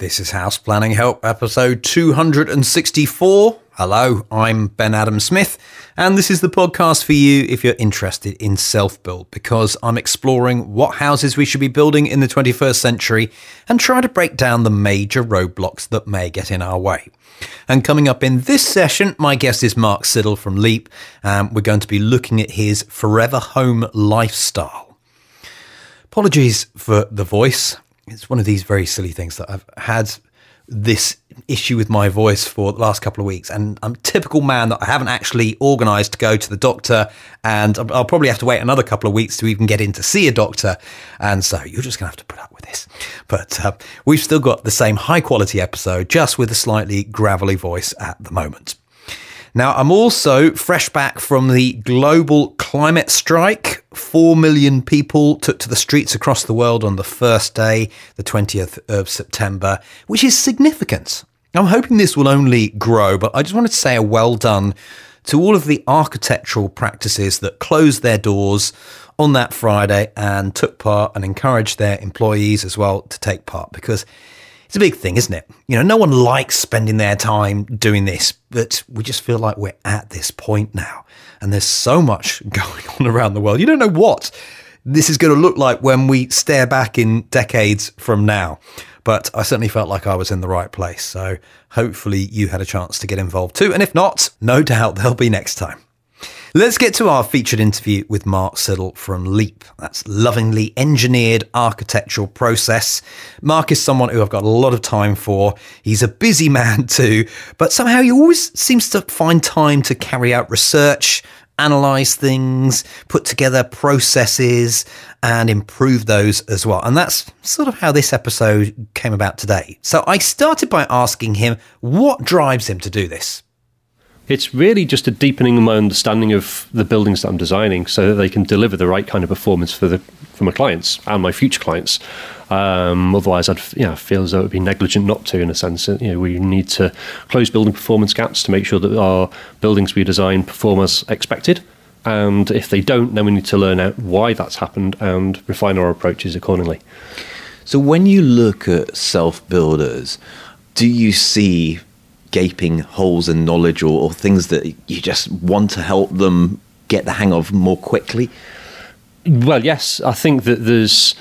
This is House Planning Help, episode 264. Hello, I'm Ben Adam Smith, and this is the podcast for you if you're interested in self-build, because I'm exploring what houses we should be building in the 21st century and try to break down the major roadblocks that may get in our way. And coming up in this session, my guest is Mark Siddall from Leap, and we're going to be looking at his forever home lifestyle. Apologies for the voice. It's one of these very silly things that I've had this issue with my voice for the last couple of weeks, and I'm a typical man that I haven't actually organised to go to the doctor, and I'll probably have to wait another couple of weeks to even get in to see a doctor, and so you're just going to have to put up with this. But we've still got the same high quality episode, just with a slightly gravelly voice at the moment. Now, I'm also fresh back from the global climate strike. 4 million people took to the streets across the world on the first day, the 20th of September, which is significant. I'm hoping this will only grow, but I just wanted to say a well done to all of the architectural practices that closed their doors on that Friday and took part, and encouraged their employees as well to take part, because it's a big thing, isn't it? You know, no one likes spending their time doing this, but we just feel like we're at this point now. And there's so much going on around the world. You don't know what this is going to look like when we stare back in decades from now. But I certainly felt like I was in the right place. So hopefully you had a chance to get involved too. And if not, no doubt there'll be next time. Let's get to our featured interview with Mark Siddall from Leap. That's lovingly engineered architectural process. Mark is someone who I've got a lot of time for. He's a busy man too, but somehow he always seems to find time to carry out research, analyse things, put together processes, and improve those as well. And that's sort of how this episode came about today. So I started by asking him what drives him to do this. It's really just a deepening of my understanding of the buildings that I'm designing, so that they can deliver the right kind of performance for my clients and my future clients. Otherwise, I'd feel as though it would be negligent not to, in a sense. We need to close building performance gaps to make sure that our buildings we design perform as expected. And if they don't, then we need to learn out why that's happened and refine our approaches accordingly. So when you look at self-builders, do you see gaping holes in knowledge or things that you just want to help them get the hang of more quickly? Well, yes. I think that there's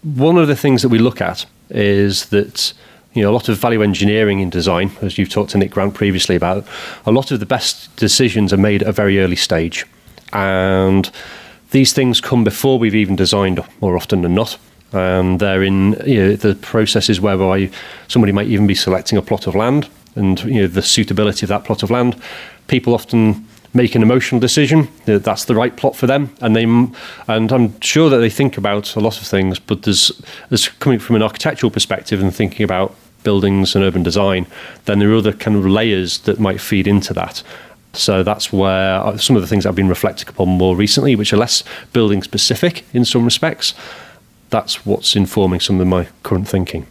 one of the things that we look at is that a lot of value engineering in design, as you've talked to Nick Grant previously about, a lot of the best decisions are made at a very early stage. And these things come before we've even designed, more often than not. And they're in the processes whereby somebody might even be selecting a plot of land, and the suitability of that plot of land. People often make an emotional decision that that's the right plot for them, and I'm sure that they think about a lot of things, but there's coming from an architectural perspective and thinking about buildings and urban design, then there are other kind of layers that might feed into that. So that's where some of the things I've been reflecting upon more recently, which are less building specific in some respects, that's what's informing some of my current thinking.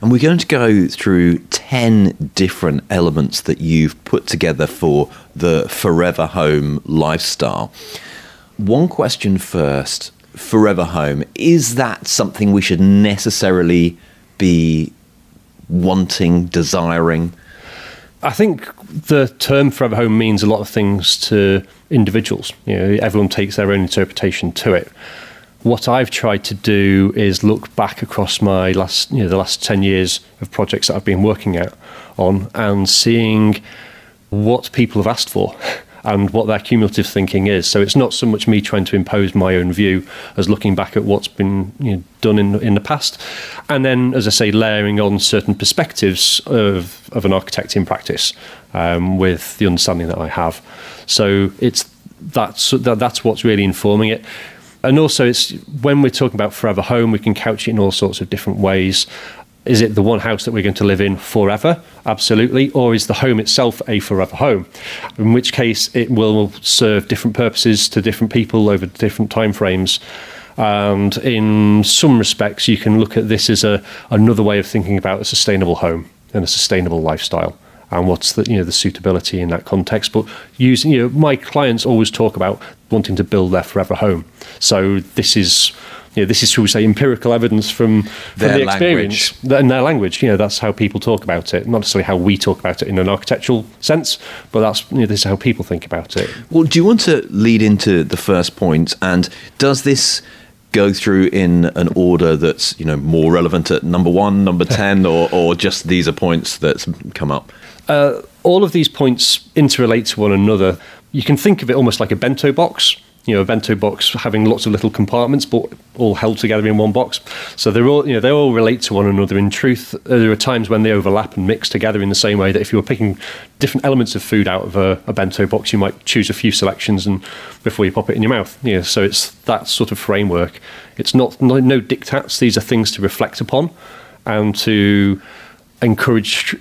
And we're going to go through 10 different elements that you've put together for the forever home lifestyle. One question first, forever home, is that something we should necessarily be wanting, desiring? I think the term forever home means a lot of things to individuals. Everyone takes their own interpretation to it. What I've tried to do is look back across the last 10 years of projects that I've been working on and seeing what people have asked for and what their cumulative thinking is. So it's not so much me trying to impose my own view as looking back at what's been done in the past. And then, as I say, layering on certain perspectives of an architect in practice with the understanding that I have. So that's what's really informing it. And also, it's when we're talking about forever home, we can couch it in all sorts of different ways. Is it the one house that we're going to live in forever? Absolutely. Or is the home itself a forever home? In which case, it will serve different purposes to different people over different timeframes. And in some respects, you can look at this as another way of thinking about a sustainable home and a sustainable lifestyle. And what's the suitability in that context? But using my clients always talk about wanting to build their forever home. So this is this is, shall we say, empirical evidence from the experience in their language. That's how people talk about it, not necessarily how we talk about it in an architectural sense, but that's this is how people think about it. Well, do you want to lead into the first point? And does this go through in an order that's more relevant at number 1, number 10, or just these are points that come up? All of these points interrelate to one another. You can think of it almost like a bento box. A bento box having lots of little compartments, but all held together in one box. So they all relate to one another. In truth, there are times when they overlap and mix together in the same way that if you were picking different elements of food out of a bento box, you might choose a few selections and before you pop it in your mouth. So it's that sort of framework. It's no diktats. These are things to reflect upon and to encourage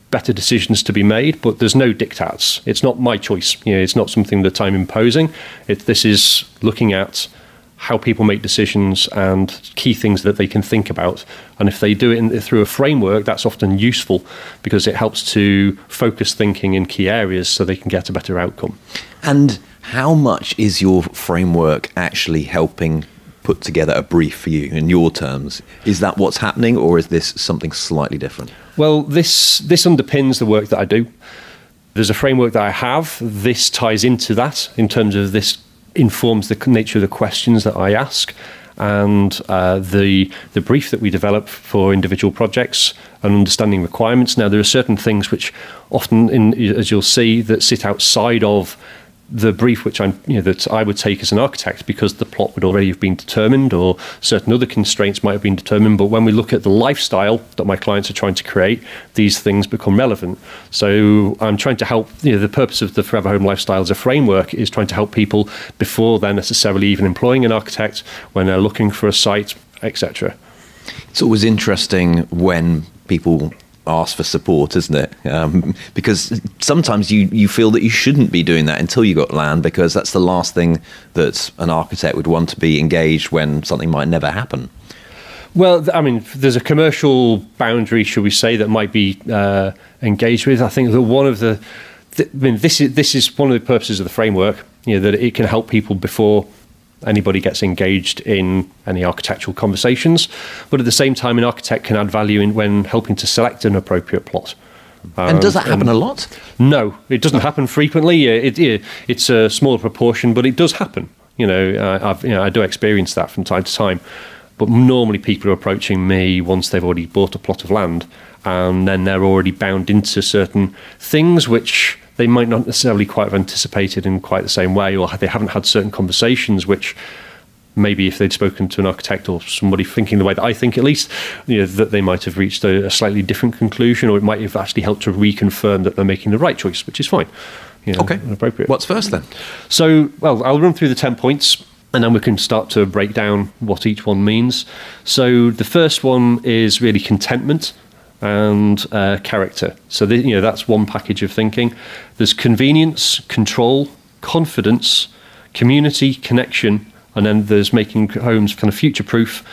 better decisions to be made, but there's no diktats. It's not my choice. It's not something that I'm imposing. This is looking at how people make decisions and key things that they can think about. And if they do it through a framework, that's often useful because it helps to focus thinking in key areas so they can get a better outcome. And how much is your framework actually helping put together a brief for you in your terms? Is that what's happening, or is this something slightly different? Well, this underpins the work that I do. There's a framework that I have. This ties into that in terms of this informs the nature of the questions that I ask and the brief that we develop for individual projects and understanding requirements. Now, there are certain things which often, as you'll see, that sit outside of the brief which that I would take as an architect because the plot would already have been determined or certain other constraints might have been determined. But when we look at the lifestyle that my clients are trying to create, these things become relevant. So I'm trying to help, the purpose of the Forever Home Lifestyle as a framework is trying to help people before they're necessarily even employing an architect, when they're looking for a site, etc. It's always interesting when people ask for support, isn't it? Because sometimes you feel that you shouldn't be doing that until you got land, because that's the last thing that an architect would want to be engaged when something might never happen. Well, I mean, there's a commercial boundary, shall we say, that might be engaged with. I think that one of this is one of the purposes of the framework, that it can help people before anybody gets engaged in any architectural conversations. But at the same time, an architect can add value when helping to select an appropriate plot. And does that happen a lot? No, it doesn't happen frequently. It's a smaller proportion, but it does happen. I do experience that from time to time. But normally people are approaching me once they've already bought a plot of land, and then they're already bound into certain things which they might not necessarily quite have anticipated in quite the same way, or they haven't had certain conversations which maybe if they'd spoken to an architect or somebody thinking the way that I think, at least, that they might have reached a slightly different conclusion, or it might have actually helped to reconfirm that they're making the right choice, which is fine. Okay. And appropriate. What's first then? So, well, I'll run through the 10 points and then we can start to break down what each one means. So the first one is really contentment and character. So that's one package of thinking. There's convenience, control, confidence, community, connection, and then there's making homes kind of future-proof.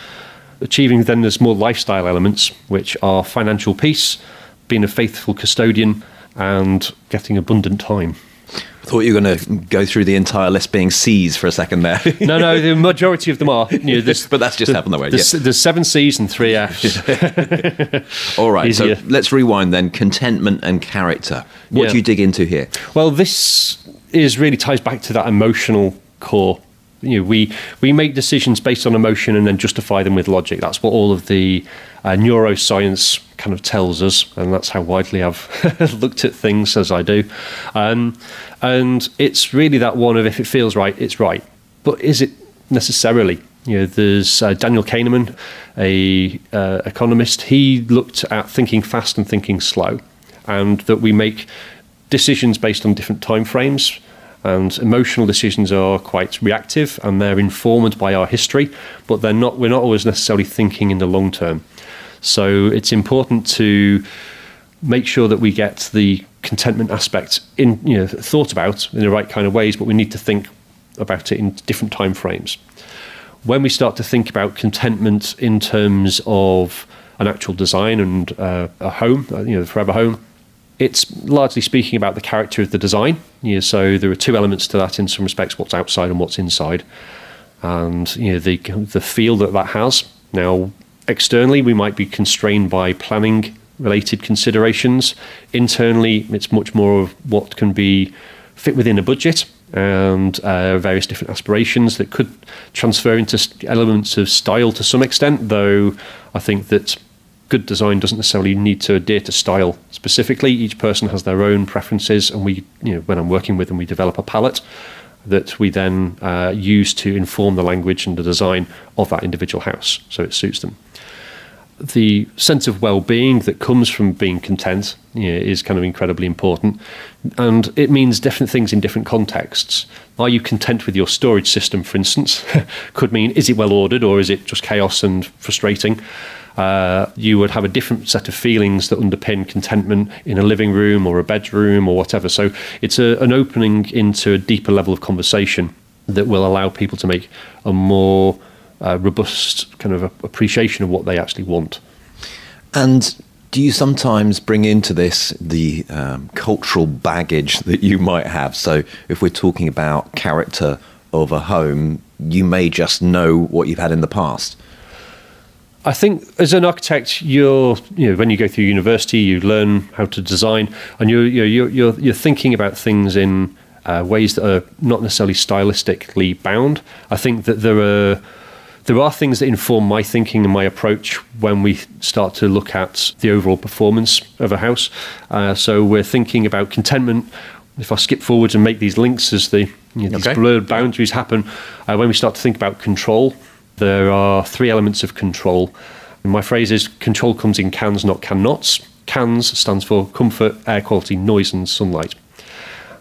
Achieving, then there's more lifestyle elements, which are financial peace, being a faithful custodian, and getting abundant time. I thought you were going to go through the entire list being C's for a second there. No, the majority of them are. But that's just happened that way. There's 7 C's and 3 F's. All right, Easier. so let's rewind then. Contentment and character. What do you dig into here? Well, this really ties back to that emotional core. We make decisions based on emotion and then justify them with logic. That's what all of the neuroscience kind of tells us, and that's how widely I've looked at things as I do. And it's really that one of, if it feels right, it's right. But is it necessarily? There's Daniel Kahneman, a economist. He looked at thinking fast and thinking slow, and that we make decisions based on different time frames. And emotional decisions are quite reactive, and they're informed by our history, but we're not always necessarily thinking in the long term. So it's important to make sure that we get the contentment aspect thought about in the right kind of ways, but we need to think about it in different time frames. When we start to think about contentment in terms of an actual design and a home, the Forever Home, it's largely speaking about the character of the design. So there are 2 elements to that in some respects, what's outside and what's inside. and the feel that has. Now, externally, we might be constrained by planning related considerations. Internally, it's much more of what can be fit within a budget and various different aspirations that could transfer into elements of style to some extent, though I think that good design doesn't necessarily need to adhere to style specifically. Each person has their own preferences, and we, when I'm working with them, we develop a palette that we then use to inform the language and the design of that individual house, so it suits them. The sense of well-being that comes from being content is kind of incredibly important, and it means different things in different contexts. Are you content with your storage system, for instance? Could mean, is it well ordered, or is it just chaos and frustrating? You would have a different set of feelings that underpin contentment in a living room or a bedroom or whatever. So it's an opening into a deeper level of conversation that will allow people to make a more robust kind of appreciation of what they actually want. And do you sometimes bring into this the cultural baggage that you might have? So if we're talking about character of a home, you may just know what you've had in the past. I think as an architect, when you go through university, you learn how to design, and you're thinking about things in ways that are not necessarily stylistically bound. I think that there are things that inform my thinking and my approach when we start to look at the overall performance of a house. So we're thinking about contentment. If I skip forwards and make these links as these blurred boundaries happen, when we start to think about control, there are three elements of control. And my phrase is control comes in cans, not can-nots. CANS stands for comfort, air quality, noise and sunlight.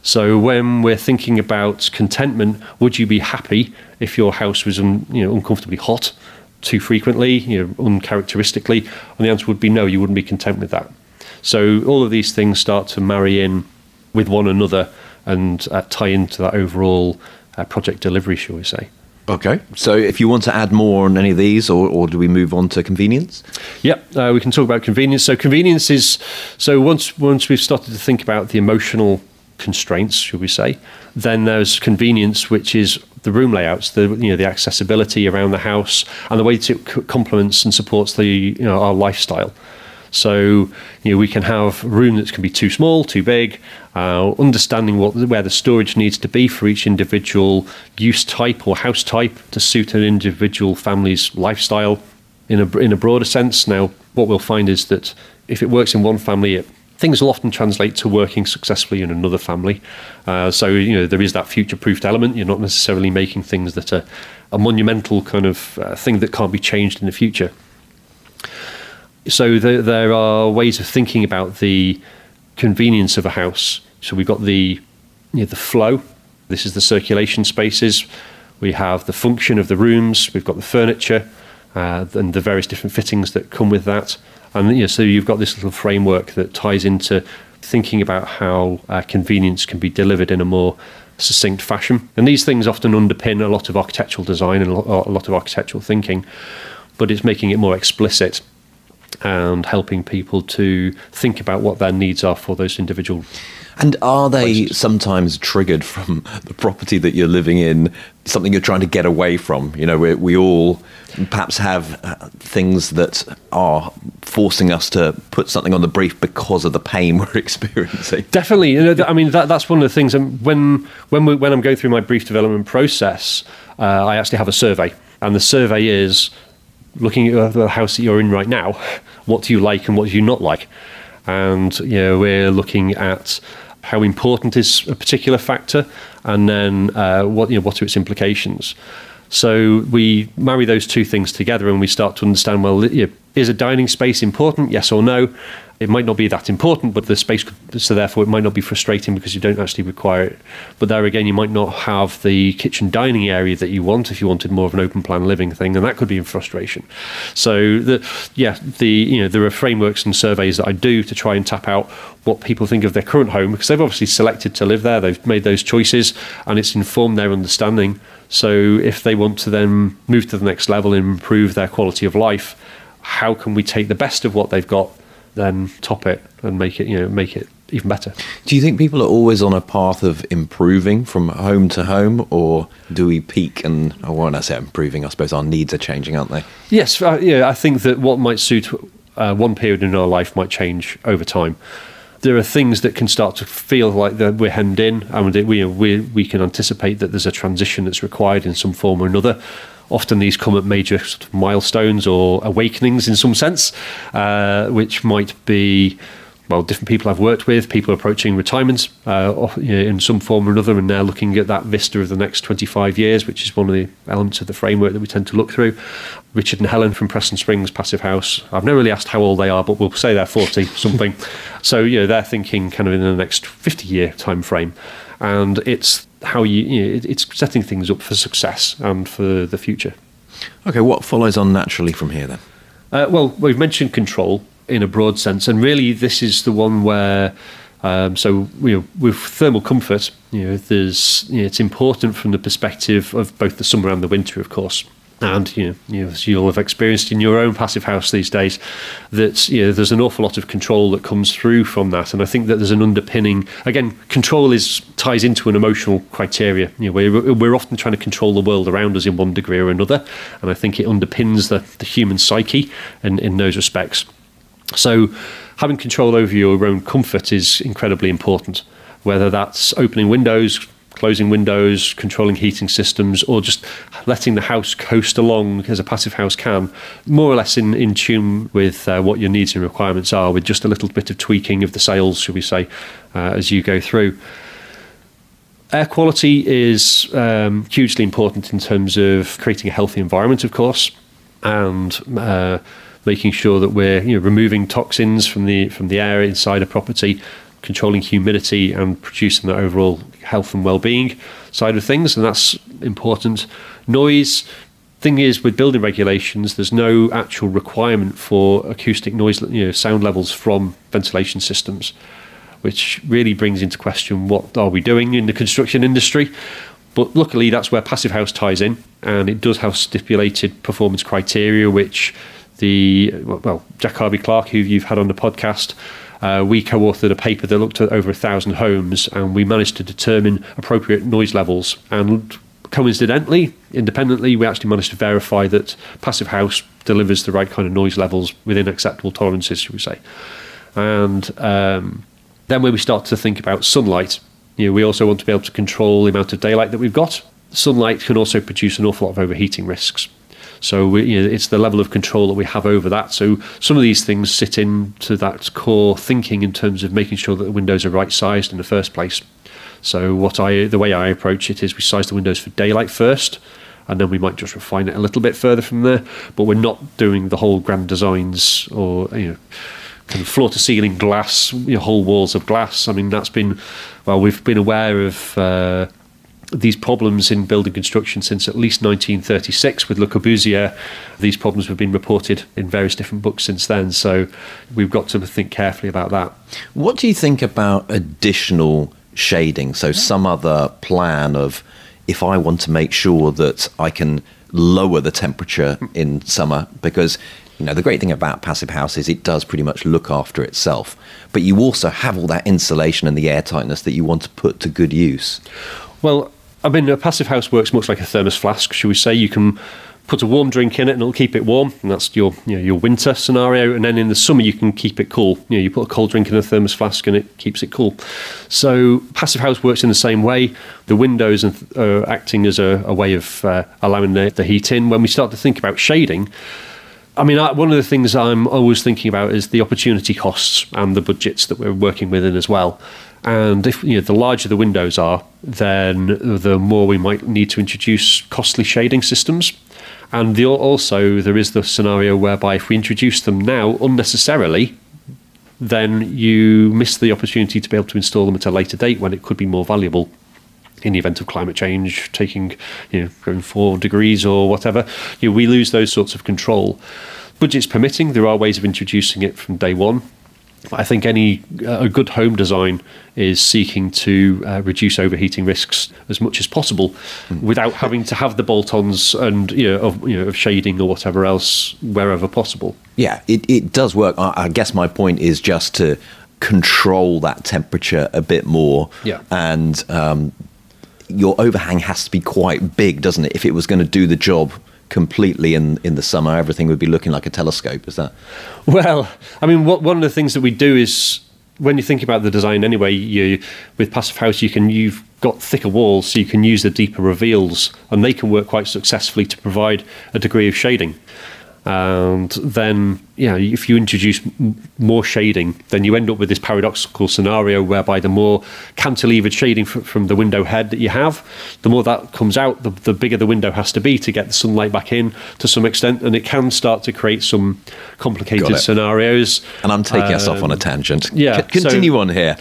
So when we're thinking about contentment, would you be happy if your house was uncomfortably hot too frequently, uncharacteristically? And the answer would be no, you wouldn't be content with that. So all of these things start to marry in with one another and tie into that overall project delivery, shall we say. Okay, so if you want to add more on any of these, or do we move on to convenience? Yep, we can talk about convenience. So convenience is, once we've started to think about the emotional constraints, should we say, then there's convenience, which is the room layouts, the accessibility around the house, and the way it complements and supports our lifestyle. So we can have a room that can be too small, too big, understanding where the storage needs to be for each individual use type or house type to suit an individual family's lifestyle in a broader sense. Now, what we'll find is that if it works in one family, things will often translate to working successfully in another family. So there is that future-proofed element. You're not necessarily making things that are a monumental kind of thing that can't be changed in the future. So there are ways of thinking about the convenience of a house. So we've got the flow. This is the circulation spaces. We have the function of the rooms. We've got the furniture and the various different fittings that come with that. And so you've got this little framework that ties into thinking about how convenience can be delivered in a more succinct fashion. And these things often underpin a lot of architectural design and a lot of architectural thinking, but it's making it more explicit and helping people to think about what their needs are for those individual. And are they places. Sometimes triggered from the property that you're living in, something you're trying to get away from? We all perhaps have things that are forcing us to put something on the brief because of the pain we're experiencing. Definitely. That's one of the things. When I'm going through my brief development process, I actually have a survey. And the survey is looking at the house that you're in right now, what do you like and what do you not like? And we're looking at how important is a particular factor, and then what are its implications. So we marry those two things together, and we start to understand, well, is a dining space important? Yes or no? It might not be that important, but the space so therefore it might not be frustrating because you don't actually require it. But there again, you might not have the kitchen dining area that you want if you wanted more of an open plan living thing, and that could be in frustration. So there are frameworks and surveys that I do to try and tap out what people think of their current home, because they've obviously selected to live there, they've made those choices, and it's informed their understanding. So if they want to then move to the next level and improve their quality of life, how can we take the best of what they've got, then top it and make it even better. Do you think people are always on a path of improving from home to home, or do we peak and, when I say improving, I suppose our needs are changing, aren't they? Yes, I think that what might suit one period in our life might change over time. There are things that can start to feel like that we're hemmed in, and we can anticipate that there's a transition that's required in some form or another. Often these come at major sort of milestones or awakenings in some sense, which might be, different people I've worked with, people approaching retirement in some form or another, and now looking at that vista of the next 25 years, which is one of the elements of the framework that we tend to look through. Richard and Helen from Preston Springs Passive House, I've never really asked how old they are, but we'll say they're 40 something. So they're thinking kind of in the next 50-year time frame, and it's how it's setting things up for success and for the future. Okay, what follows on naturally from here then? We've mentioned control in a broad sense, and really this is the one where with thermal comfort, it's important from the perspective of both the summer and the winter, of course. And as you'll have experienced in your own passive house these days, that there's an awful lot of control that comes through from that. And I think that there's an underpinning. Again, control ties into an emotional criteria. We're often trying to control the world around us in one degree or another, and I think it underpins the human psyche in those respects. So having control over your own comfort is incredibly important, whether that's opening windows, closing windows, controlling heating systems, or just letting the house coast along as a passive house can, more or less in tune with what your needs and requirements are, with just a little bit of tweaking of the sails, should we say, as you go through. Air quality is hugely important in terms of creating a healthy environment, of course, and making sure that we're removing toxins from the air inside a property, controlling humidity and producing the overall health and well-being side of things, and that's important. Noise, thing is, with building regulations, there's no actual requirement for acoustic noise, sound levels from ventilation systems, which really brings into question what are we doing in the construction industry. But luckily, that's where Passive House ties in, and it does have stipulated performance criteria, which Jack Harvey-Clark, who you've had on the podcast, we co-authored a paper that looked at over 1,000 homes, and we managed to determine appropriate noise levels. And coincidentally, independently, we actually managed to verify that Passive House delivers the right kind of noise levels within acceptable tolerances, should we say. And then when we start to think about sunlight, we also want to be able to control the amount of daylight that we've got. Sunlight can also produce an awful lot of overheating risks. So it's the level of control that we have over that. So some of these things sit into that core thinking in terms of making sure that the windows are right-sized in the first place. So the way I approach it is we size the windows for daylight first, and then we might just refine it a little bit further from there. But we're not doing the whole grand designs or kind of floor-to-ceiling glass, whole walls of glass. I mean, we've been aware of these problems in building construction since at least 1936 with Le Corbusier. These problems have been reported in various different books since then, so we've got to think carefully about that. What do you think about additional shading? So some other plan of, if I want to make sure that I can lower the temperature in summer, because the great thing about Passive House is it does pretty much look after itself, but you also have all that insulation and the airtightness that you want to put to good use. Well, I mean, a Passive House works much like a thermos flask, shall we say. You can put a warm drink in it and it'll keep it warm, and that's your winter scenario. And then in the summer you can keep it cool. You put a cold drink in a thermos flask and it keeps it cool. So Passive House works in the same way. The windows are acting as a way of allowing the heat in. When we start to think about shading, I mean, one of the things I'm always thinking about is the opportunity costs and the budgets that we're working within as well. And if the larger the windows are, then the more we might need to introduce costly shading systems. And also there is the scenario whereby if we introduce them now unnecessarily, then you miss the opportunity to be able to install them at a later date when it could be more valuable in the event of climate change, going 4 degrees or whatever. We lose those sorts of control. Budgets permitting, there are ways of introducing it from day one. I think a good home design is seeking to reduce overheating risks as much as possible without having to have the bolt-ons and of shading or whatever else wherever possible. Yeah, it does work. I guess my point is just to control that temperature a bit more. Yeah. And your overhang has to be quite big, doesn't it? If it was going to do the job completely in the summer, everything would be looking like a telescope. Is that? Well, I mean, one of the things that we do is, when you think about the design anyway, with Passive House, you've got thicker walls, so you can use the deeper reveals, and they can work quite successfully to provide a degree of shading. And then, if you introduce more shading, then you end up with this paradoxical scenario whereby the more cantilevered shading from the window head that you have, the more that comes out, the bigger the window has to be to get the sunlight back in to some extent, and it can start to create some complicated scenarios. And I'm taking us off on a tangent. Yeah, continue on here.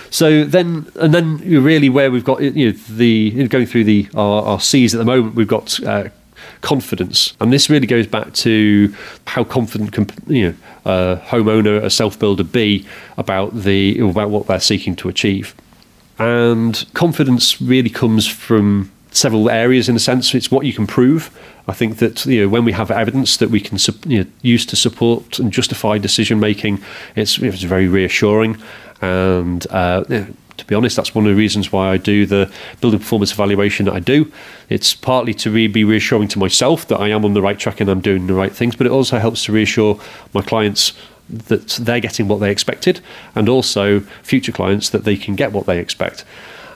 So then really where we've got going through our C's at the moment, we've got confidence, and this really goes back to how confident a homeowner, a self-builder be about what they're seeking to achieve. And confidence really comes from several areas in a sense. It's what you can prove. I think that when we have evidence that we can use to support and justify decision making, it's very reassuring. And to be honest, that's one of the reasons why I do the building performance evaluation that I do. It's partly to be reassuring to myself that I am on the right track and I'm doing the right things, but it also helps to reassure my clients that they're getting what they expected, and also future clients that they can get what they expect.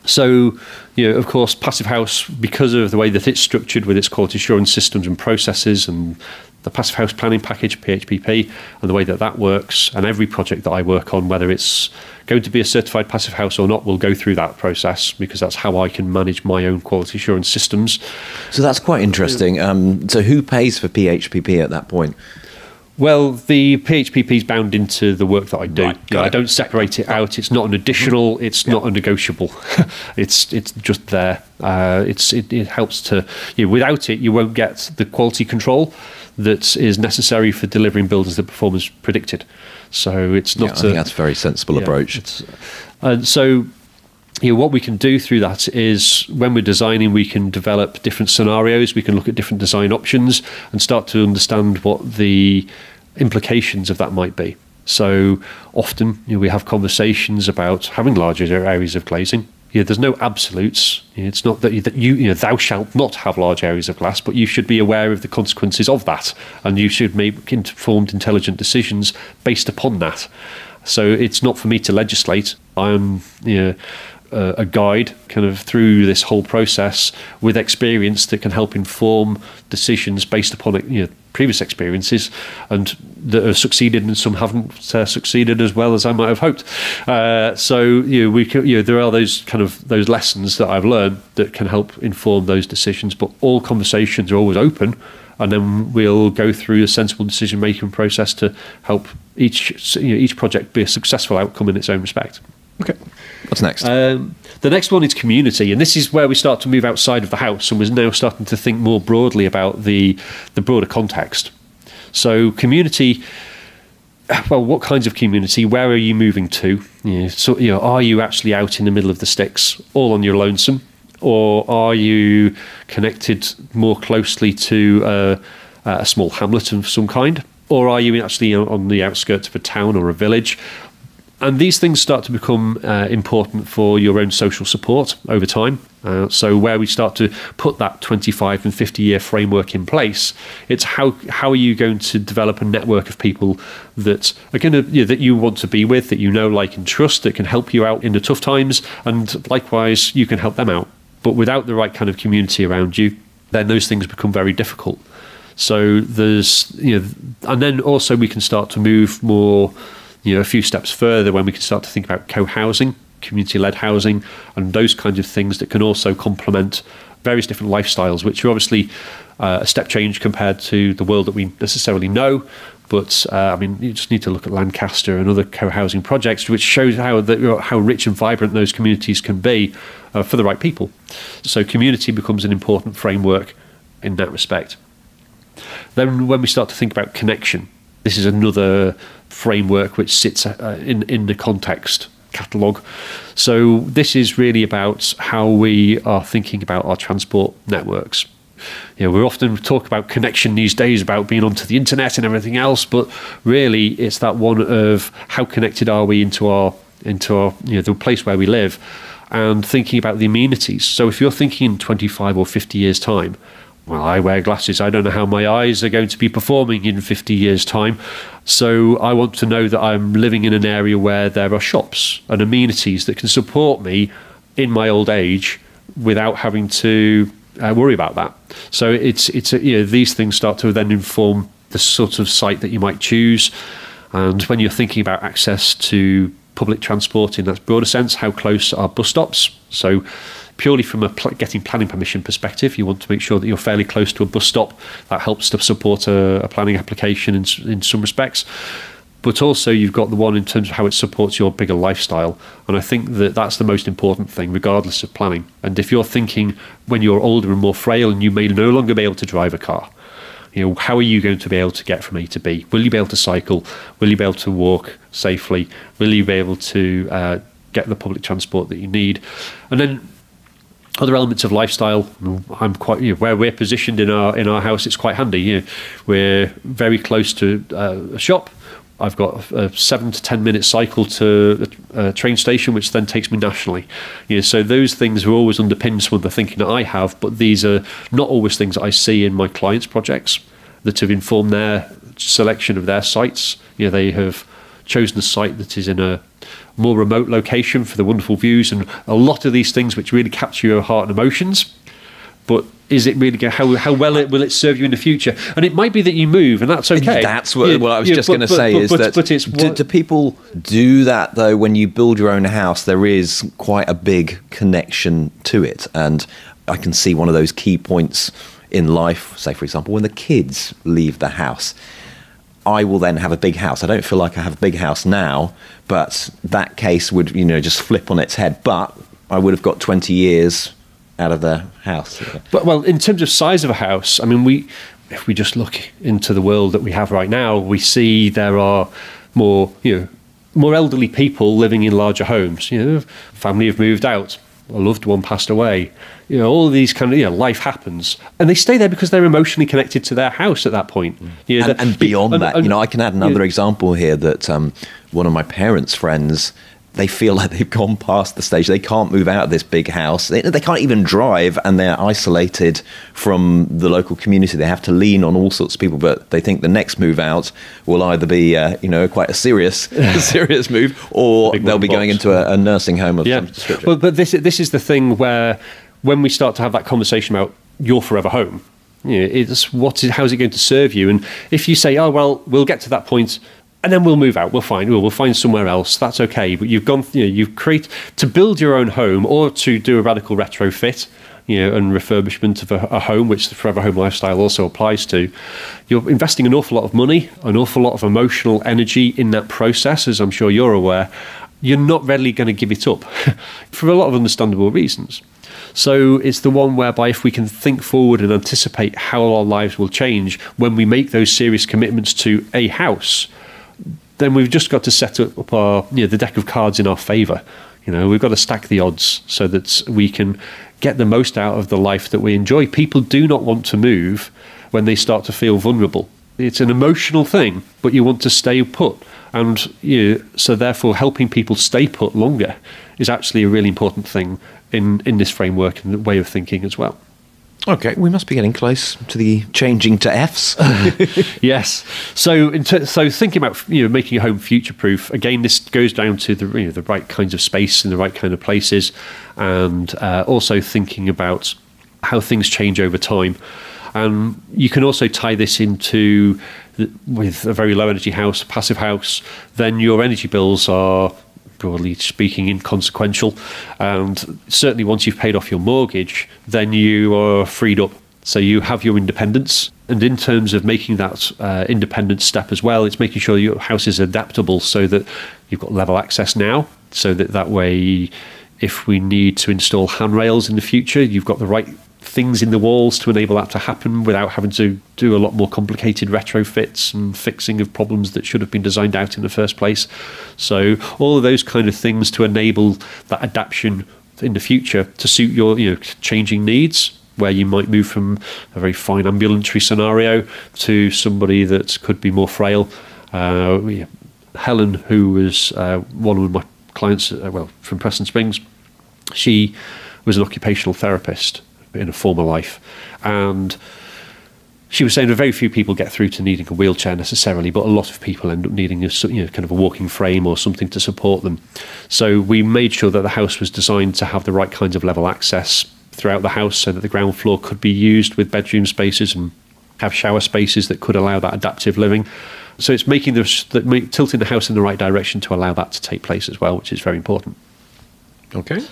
So, of course, Passive House, because of the way that it's structured with its quality assurance systems and processes and the Passive House planning package, PHPP, and the way that works, and every project that I work on, whether it's going to be a certified Passive House or not, will go through that process, because that's how I can manage my own quality assurance systems. So that's quite interesting. So who pays for PHPP at that point? Well, the PHPP is bound into the work that I do. Right, I don't separate it out. It's not an additional. It's not a negotiable. It's just there. It helps to. Without it, you won't get the quality control that is necessary for delivering buildings that perform as predicted. So it's not. I think that's a very sensible approach. And so, what we can do through that is, when we're designing, we can develop different scenarios. We can look at different design options and start to understand what the implications of that might be. So often, we have conversations about having larger areas of glazing. There's no absolutes. It's not that you thou shalt not have large areas of glass, but you should be aware of the consequences of that, and you should make informed, intelligent decisions based upon that. So it's not for me to legislate. I'm a guide kind of through this whole process with experience that can help inform decisions based upon previous experiences, and that have succeeded and some haven't succeeded as well as I might have hoped. So there are those lessons that I've learned that can help inform those decisions. But all conversations are always open, and then we'll go through a sensible decision-making process to help each project be a successful outcome in its own respect. Okay. What's next? The next one is community, and this is where we start to move outside of the house, and we're now starting to think more broadly about the broader context. So community, well, what kinds of community? Where are you moving to? Are you actually out in the middle of the sticks, all on your lonesome? Or are you connected more closely to a small hamlet of some kind? Or are you actually on the outskirts of a town or a village? And these things start to become important for your own social support over time. So where we start to put that 25 and 50-year framework in place, it's how are you going to develop a network of people that are going to that you want to be with, that like and trust, that can help you out in the tough times, and likewise you can help them out. But without the right kind of community around you, then those things become very difficult. So there's and then also we can start to move more. A few steps further when we can start to think about co-housing, community-led housing, and those kinds of things that can also complement various different lifestyles, which are obviously a step change compared to the world that we necessarily know. But you just need to look at Lancaster and other co-housing projects, which shows how rich and vibrant those communities can be for the right people. So community becomes an important framework in that respect. Then when we start to think about connection, this is another framework which sits in the context catalogue. So this is really about how we are thinking about our transport networks. We often talk about connection these days, about being onto the internet and everything else, but really it's that one of how connected are we into our the place where we live, and thinking about the amenities. So if you're thinking in 25 or 50 years' time, well, I wear glasses. I don't know how my eyes are going to be performing in 50 years' time. So I want to know that I'm living in an area where there are shops and amenities that can support me in my old age without having to worry about that. So it's these things start to then inform the sort of site that you might choose. And when you're thinking about access to public transport in that broader sense, how close are bus stops? So purely from a getting planning permission perspective, you want to make sure that you're fairly close to a bus stop. That helps to support a planning application in some respects. But also you've got the one in terms of how it supports your bigger lifestyle. And I think that that's the most important thing, regardless of planning. And if you're thinking when you're older and more frail and you may no longer be able to drive a car, how are you going to be able to get from A to B? Will you be able to cycle? Will you be able to walk safely? Will you be able to get the public transport that you need? And then other elements of lifestyle, I'm quite where we're positioned in our house. It's quite handy. We're very close to a shop. I've got a 7 to 10 minute cycle to a train station, which then takes me nationally. So those things are always underpinned some of the thinking that I have, but these are not always things that I see in my clients' projects that have informed their selection of their sites. They have chosen a site that is in a more remote location for the wonderful views and a lot of these things which really capture your heart and emotions. But is it really how well will it serve you in the future? And it might be that you move, and that's okay. That's what I was just going to say. Do people do that though? When you build your own house, there is quite a big connection to it, and I can see one of those key points in life. Say, for example, when the kids leave the house, I will then have a big house. I don't feel like I have a big house now, but that case would just flip on its head. But I would have got 20 years out of the house. But well, in terms of size of a house, I mean, if we just look into the world that we have right now, we see there are more elderly people living in larger homes. Family have moved out, a loved one passed away. All of these kind of life happens, and they stay there because they're emotionally connected to their house at that point. And beyond that, I can add another example here that one of my parents' friends, they feel like they've gone past the stage. They can't move out of this big house. They can't even drive, and they're isolated from the local community. They have to lean on all sorts of people, but they think the next move out will either be, quite a serious move, or they'll be going into a nursing home of some description. Well, but this is the thing where when we start to have that conversation about your forever home, it's how's it going to serve you? And if you say, oh well, we'll get to that point, and then we'll move out. We'll find somewhere else. That's okay. But you've gone. You've created to build your own home or to do a radical retrofit, and refurbishment of a home, which the Forever Home lifestyle also applies to. You're investing an awful lot of money, an awful lot of emotional energy in that process, as I'm sure you're aware. You're not readily going to give it up for a lot of understandable reasons. So it's the one whereby if we can think forward and anticipate how our lives will change when we make those serious commitments to a house, then we've just got to set up our the deck of cards in our favour. We've got to stack the odds so that we can get the most out of the life that we enjoy. People do not want to move when they start to feel vulnerable. It's an emotional thing, but you want to stay put. And so therefore helping people stay put longer is actually a really important thing in this framework and the way of thinking as well. Okay, we must be getting close to the changing to Fs. Yes. So thinking about making a home future-proof, again, this goes down to the right kinds of space and the right kind of places, and also thinking about how things change over time. And you can also tie this into with a very low energy house, a passive house, then your energy bills are, broadly speaking, inconsequential. And certainly once you've paid off your mortgage, then you are freed up. So you have your independence. And in terms of making that independent step as well, it's making sure your house is adaptable so that you've got level access now, so that way if we need to install handrails in the future, you've got the right things in the walls to enable that to happen without having to do a lot more complicated retrofits and fixing of problems that should have been designed out in the first place. So all of those kind of things to enable that adaptation in the future to suit your changing needs where you might move from a very fine ambulatory scenario to somebody that could be more frail. Helen, who was one of my clients, from Preston Springs, she was an occupational therapist in a former life, and she was saying that very few people get through to needing a wheelchair necessarily, but a lot of people end up needing kind of a walking frame or something to support them. So we made sure that the house was designed to have the right kinds of level access throughout the house, so that the ground floor could be used with bedroom spaces and have shower spaces that could allow that adaptive living. So it's tilting the house in the right direction to allow that to take place as well, which is very important. Okay.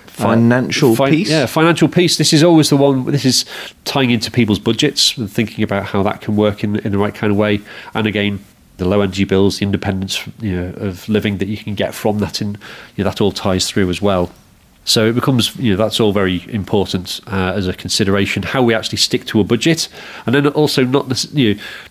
Financial piece? Yeah, financial piece. This is always the one. This is tying into people's budgets and thinking about how that can work in the right kind of way. And again, the low energy bills, the independence of living that you can get from that, and that all ties through as well. So it becomes, that's all very important as a consideration, how we actually stick to a budget, and then also not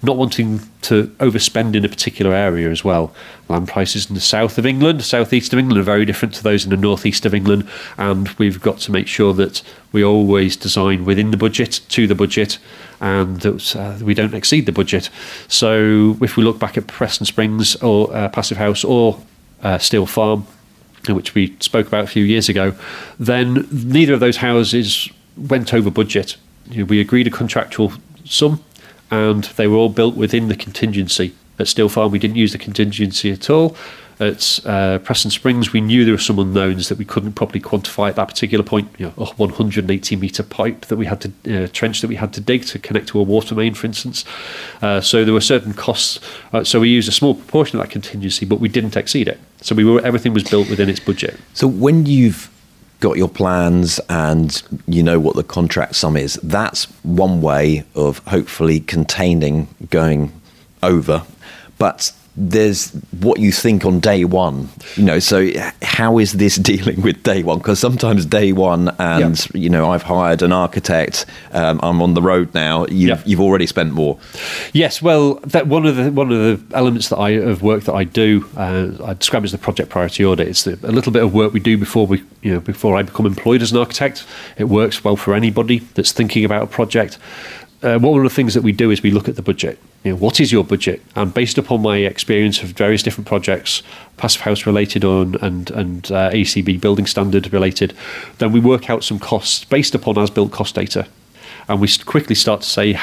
wanting to overspend in a particular area as well. Land prices in the south of England, southeast of England are very different to those in the northeast of England, and we've got to make sure that we always design within the budget, to the budget, and that we don't exceed the budget. So if we look back at Preston Springs or Passive House or Steel Farm, which we spoke about a few years ago, then neither of those houses went over budget. We agreed a contractual sum, and they were all built within the contingency. At Steel Farm, we didn't use the contingency at all. At Preston Springs, we knew there were some unknowns that we couldn't properly quantify at that particular point. A 180-metre pipe that we had to trench that we had to dig to connect to a water main, for instance. So there were certain costs. So we used a small proportion of that contingency, but we didn't exceed it. So everything was built within its budget. So when you've got your plans and you know what the contract sum is, that's one way of hopefully containing going over. But there's what you think on day one, so how is this dealing with day one? Because sometimes day one and, I've hired an architect, I'm on the road now, you've already spent more. Yes, well, that one of the elements of work that I do, I describe as the project priority audit. It's a little bit of work we do before I become employed as an architect. It works well for anybody that's thinking about a project. One of the things that we do is we look at the budget. What is your budget? And based upon my experience of various different projects, Passive House related and ACB building standard related, then we work out some costs based upon as-built cost data. And we quickly start to say,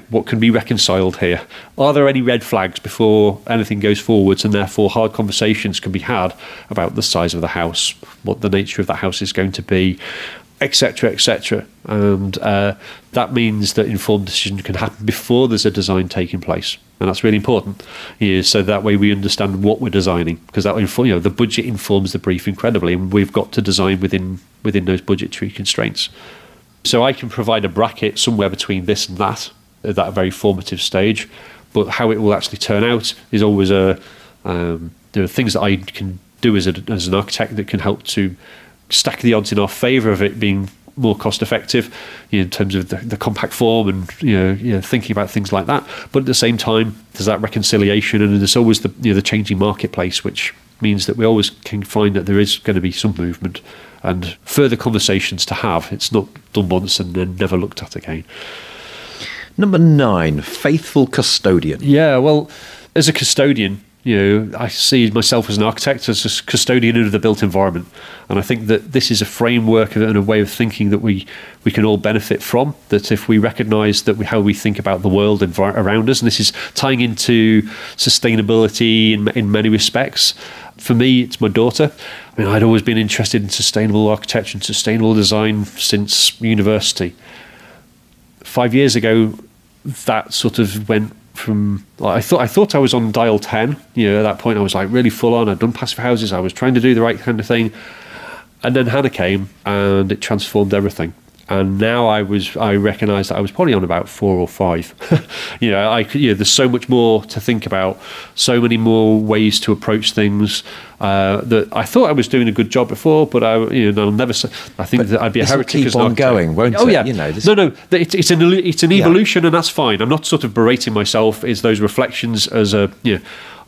what can be reconciled here? Are there any red flags before anything goes forwards, and therefore hard conversations can be had about the size of the house, what the nature of the house is going to be, etc., etc. And that means that informed decision can happen before there's a design taking place, and that's really important. So that way we understand what we're designing, because that the budget informs the brief incredibly, and we've got to design within those budgetary constraints. So I can provide a bracket somewhere between this and that at that very formative stage, but how it will actually turn out is always there are things that I can do as an architect that can help to stack the odds in our favour of it being more cost effective in terms of the compact form and thinking about things like that. But at the same time, there's that reconciliation, and there's always the changing marketplace, which means that we always can find that there is going to be some movement and further conversations to have. It's not done once and then never looked at again. Number 9, faithful custodian. Yeah, well, as a custodian, I see myself as an architect, as a custodian of the built environment. And I think that this is a framework and a way of thinking that we can all benefit from, that if we recognise that how we think about the world around us, and this is tying into sustainability in many respects. For me, it's my daughter. I mean, I'd always been interested in sustainable architecture and sustainable design since university. 5 years ago, that sort of went from, I thought I was on dial 10. At that point I was like really full on. I'd done passive houses. I was trying to do the right kind of thing. And then Hannah came and it transformed everything. And now I recognised that I was probably on about 4 or 5. There's so much more to think about, so many more ways to approach things that I thought I was doing a good job before, but I'll never say. I think that I'd be a heretic as an architect. Going, won't it? Oh yeah. No. It's an evolution, and that's fine. I'm not sort of berating myself as those reflections as a.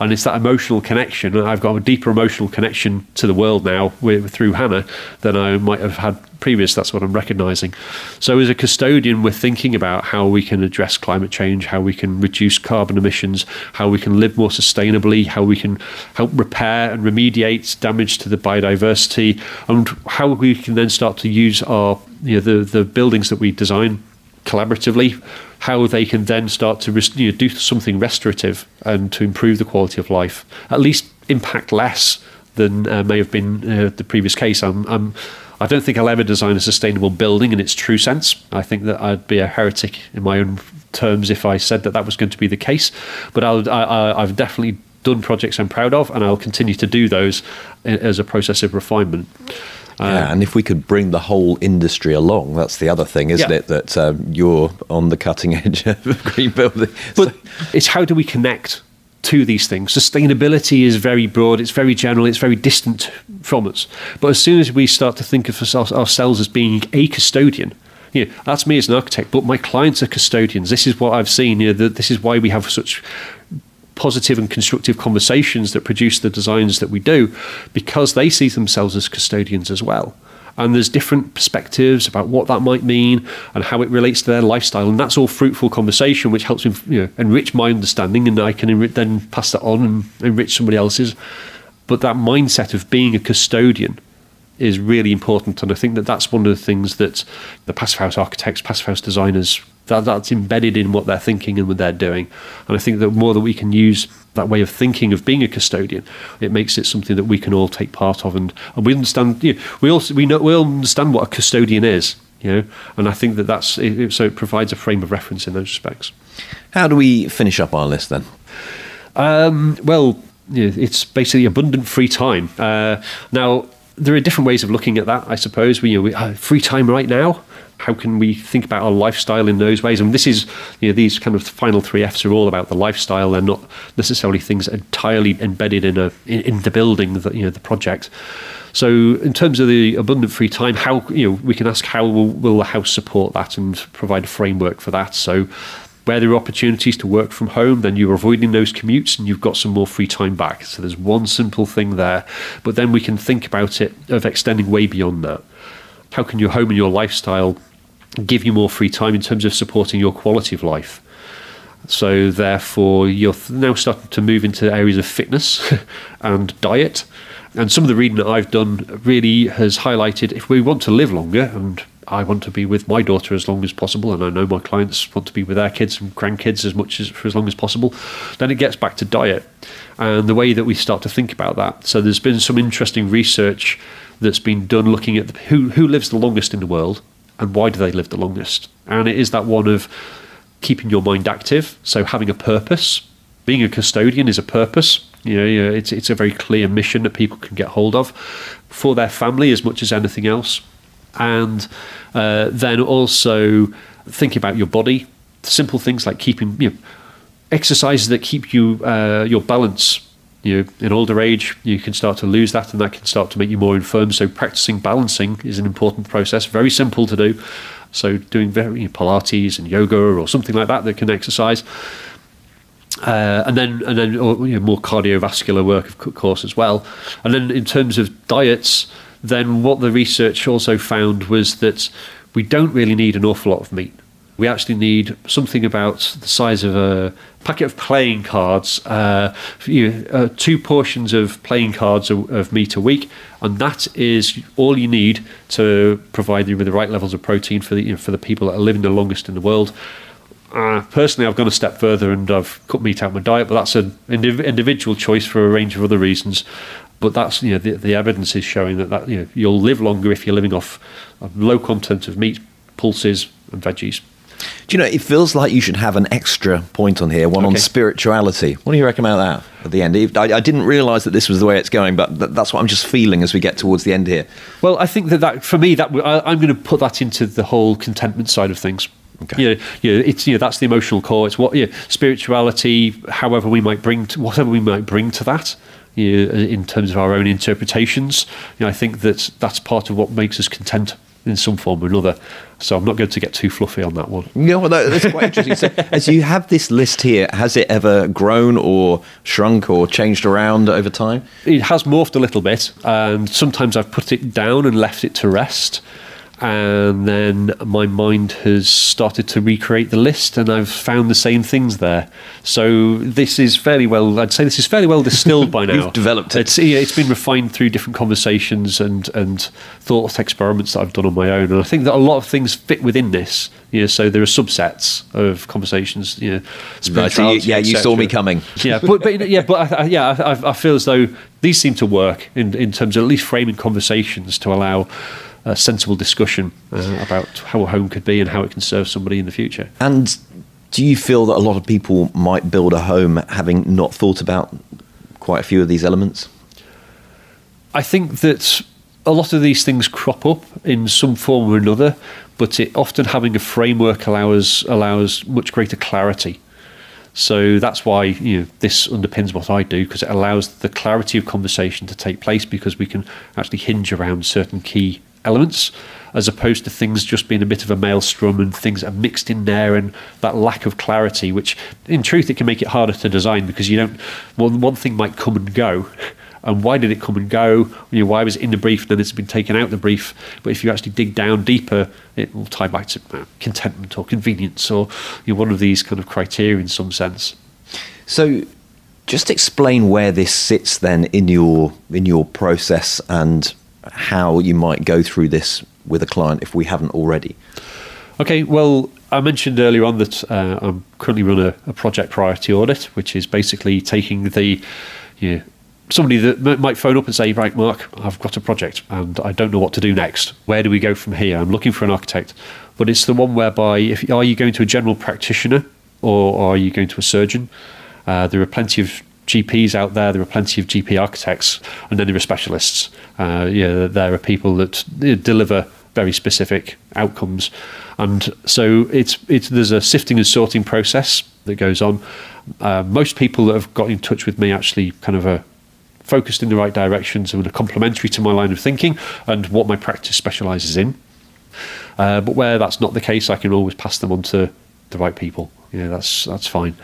And it's that emotional connection. I've got a deeper emotional connection to the world now through Hannah than I might have had previous. That's what I'm recognizing. So as a custodian, we're thinking about how we can address climate change, how we can reduce carbon emissions, how we can live more sustainably, how we can help repair and remediate damage to the biodiversity, and how we can then start to use our the buildings that we design collaboratively, how they can then start to do something restorative and to improve the quality of life, at least impact less than may have been the previous case. I don't think I'll ever design a sustainable building in its true sense. I think that I'd be a heretic in my own terms if I said that was going to be the case. But I've definitely done projects I'm proud of, and I'll continue to do those as a process of refinement. And if we could bring the whole industry along, that's the other thing, isn't it? That you're on the cutting edge of green building. But it's how do we connect to these things? Sustainability is very broad, it's very general, it's very distant from us. But as soon as we start to think of ourselves as being a custodian, that's me as an architect, but my clients are custodians. This is what I've seen. This is why we have such positive and constructive conversations that produce the designs that we do, because they see themselves as custodians as well. And there's different perspectives about what that might mean and how it relates to their lifestyle, and that's all fruitful conversation, which helps me enrich my understanding, and I can then pass that on and enrich somebody else's. But that mindset of being a custodian is really important, and I think that that's one of the things that the passive house architects, passive house designers, that's embedded in what they're thinking and what they're doing. And I think that more that we can use that way of thinking of being a custodian, it makes it something that we can all take part of, and we understand. We all understand what a custodian is, and I think that that's it, so it provides a frame of reference in those respects. How do we finish up our list then? It's basically abundant free time. Now, there are different ways of looking at that, I suppose. We free time right now. How can we think about our lifestyle in those ways? And this is, these kind of final 3 Fs are all about the lifestyle. They're not necessarily things entirely embedded in the building, the project. So in terms of the abundant free time, how we can ask how will the house support that and provide a framework for that. So where there are opportunities to work from home, then you're avoiding those commutes and you've got some more free time back. So there's one simple thing there, but then we can think about it of extending way beyond that. How can your home and your lifestyle give you more free time in terms of supporting your quality of life? So therefore, you're now starting to move into areas of fitness and diet. And some of the reading that I've done really has highlighted, if we want to live longer, and I want to be with my daughter as long as possible, and I know my clients want to be with their kids and grandkids for as long as possible, then it gets back to diet and the way that we start to think about that. So there's been some interesting research that's been done looking at who lives the longest in the world and why do they live the longest. And it is that one of keeping your mind active, so having a purpose. Being a custodian is a purpose. It's a very clear mission that people can get hold of for their family as much as anything else. And then also thinking about your body, simple things like keeping exercises that keep you your balance. In older age, you can start to lose that, and that can start to make you more infirm. So practicing balancing is an important process, very simple to do. So doing Pilates and yoga or something like that can exercise. And then more cardiovascular work, of course, as well. And then in terms of diets, then what the research also found was that we don't really need an awful lot of meat. We actually need something about the size of a packet of playing cards, 2 portions of playing cards of meat a week, and that is all you need to provide you with the right levels of protein for the people that are living the longest in the world. Personally, I've gone a step further and I've cut meat out of my diet, but that's an individual choice for a range of other reasons. But that's the evidence is showing that you'll live longer if you're living off a low content of meat, pulses, and veggies. Do it feels like you should have an extra point on here, one on spirituality. What do you reckon about that at the end? I didn't realise that this was the way it's going, but that's what I'm just feeling as we get towards the end here. Well, I think that for me, I'm going to put that into the whole contentment side of things. Okay. It's that's the emotional core. It's what spirituality, whatever we might bring to that. In terms of our own interpretations, I think that's part of what makes us content in some form or another. So I'm not going to get too fluffy on that one. Yeah, well, that's quite interesting. So, as you have this list here, has it ever grown or shrunk or changed around over time? It has morphed a little bit, and sometimes I've put it down and left it to rest. And then my mind has started to recreate the list, and I've found the same things there. So this is fairly well, I'd say this is fairly well distilled by now. You've developed it. It's been refined through different conversations and thought experiments that I've done on my own. And I think that a lot of things fit within this. So there are subsets of conversations. Spirituality, you saw me coming. I feel as though these seem to work in terms of at least framing conversations to allow a sensible discussion about how a home could be and how it can serve somebody in the future. And do you feel that a lot of people might build a home having not thought about quite a few of these elements? I think that a lot of these things crop up in some form or another, but often having a framework allows much greater clarity. So that's why this underpins what I do, because it allows the clarity of conversation to take place, because we can actually hinge around certain key elements, as opposed to things just being a bit of a maelstrom and things that are mixed in there, and that lack of clarity, which in truth it can make it harder to design, because one thing might come and go, and why did it come and go? Why was it in the brief, then it's been taken out of the brief? But if you actually dig down deeper, it will tie back to contentment or convenience, or one of these kind of criteria in some sense. So just explain where this sits then in your process, and how you might go through this with a client if we haven't already. Okay, well, I mentioned earlier on that I'm currently run a project priority audit, which is basically taking somebody that might phone up and say, right, Mark, I've got a project and I don't know what to do next. Where do we go from here? I'm looking for an architect. But it's the one whereby, are you going to a general practitioner or are you going to a surgeon? There are plenty of GPs out there are plenty of GP architects, and then there are specialists. There are people that deliver very specific outcomes, and so there's a sifting and sorting process that goes on. Most people that have got in touch with me actually kind of are focused in the right directions and are complementary to my line of thinking and what my practice specialises in. But where that's not the case, I can always pass them on to the right people. That's fine.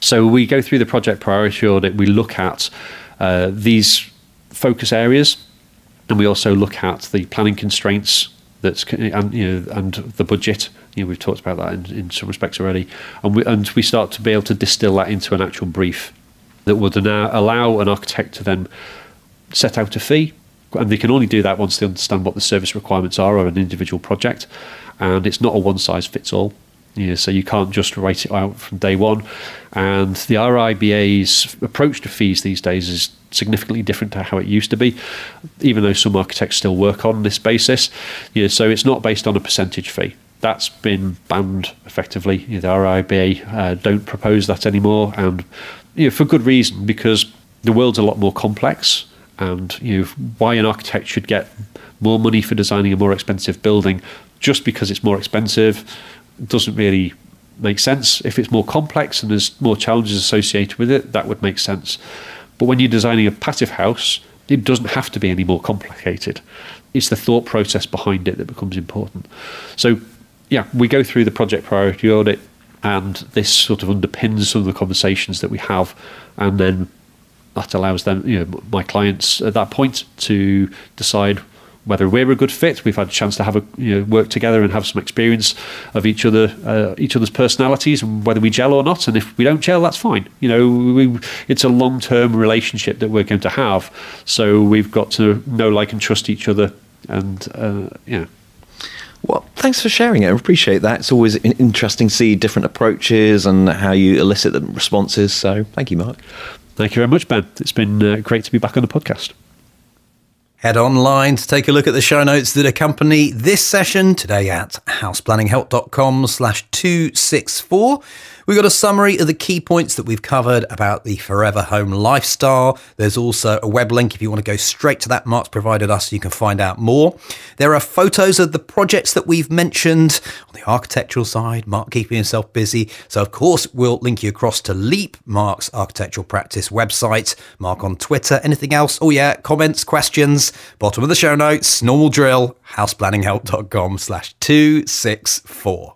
So we go through the project priority audit. We look at these focus areas, and we also look at the planning constraints and the budget. We've talked about that in some respects already, and we start to be able to distill that into an actual brief that would now allow an architect to then set out a fee, and they can only do that once they understand what the service requirements are of an individual project, and it's not a one size fits all. So you can't just write it out from day one. And the RIBA's approach to fees these days is significantly different to how it used to be, even though some architects still work on this basis. So it's not based on a percentage fee. That's been banned effectively. The RIBA don't propose that anymore, and for good reason, because the world's a lot more complex, and why an architect should get more money for designing a more expensive building just because it's more expensive doesn't really make sense. If it's more complex and there's more challenges associated with it, that would make sense. But when you're designing a passive house, it doesn't have to be any more complicated. It's the thought process behind it that becomes important. So, we go through the project priority audit, and this sort of underpins some of the conversations that we have, and then that allows them, my clients at that point, to decide whether we're a good fit. We've had a chance to have work together and have some experience of each other's personalities, and whether we gel or not. And if we don't gel, that's fine. It's a long-term relationship that we're going to have. So we've got to know, like, and trust each other. And Well, thanks for sharing it. I appreciate that. It's always interesting to see different approaches and how you elicit the responses. So thank you, Mark. Thank you very much, Ben. It's been great to be back on the podcast. Head online to take a look at the show notes that accompany this session today at houseplanninghelp.com/264. We've got a summary of the key points that we've covered about the Forever Home lifestyle. There's also a web link if you want to go straight to that. Mark's provided us so you can find out more. There are photos of the projects that we've mentioned on the architectural side, Mark keeping himself busy. So, of course, we'll link you across to Leap, Mark's architectural practice website, Mark on Twitter. Anything else? Oh, yeah, comments, questions, bottom of the show notes, normal drill, houseplanninghelp.com/264.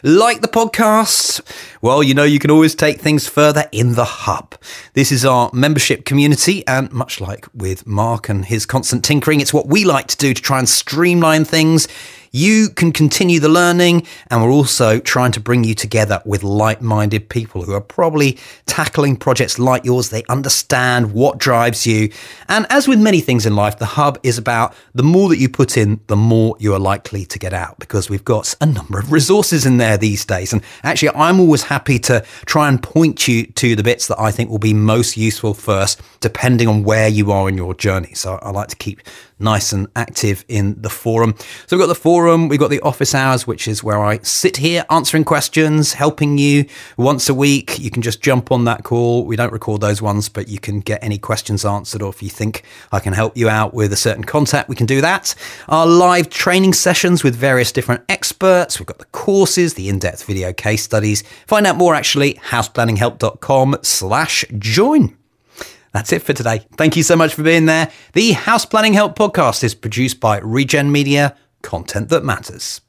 Like the podcast? Well, you know you can always take things further in the Hub. This is our membership community, and much like with Mark and his constant tinkering, it's what we like to do to try and streamline things. You can continue the learning, and we're also trying to bring you together with like-minded people who are probably tackling projects like yours. They understand what drives you. And as with many things in life, the Hub is about the more that you put in, the more you are likely to get out, because we've got a number of resources in there these days. And actually, I'm always happy to try and point you to the bits that I think will be most useful first, depending on where you are in your journey. So I like to keep nice and active in the forum. So we've got the forum, we've got the office hours, which is where I sit here answering questions, helping you once a week. You can just jump on that call. We don't record those ones, but you can get any questions answered, or if you think I can help you out with a certain contact, we can do that. Our live training sessions with various different experts. We've got the courses, the in-depth video case studies. Find out more actually, houseplanninghelp.com/join. That's it for today. Thank you so much for being there. The House Planning Help podcast is produced by Regen Media, content that matters.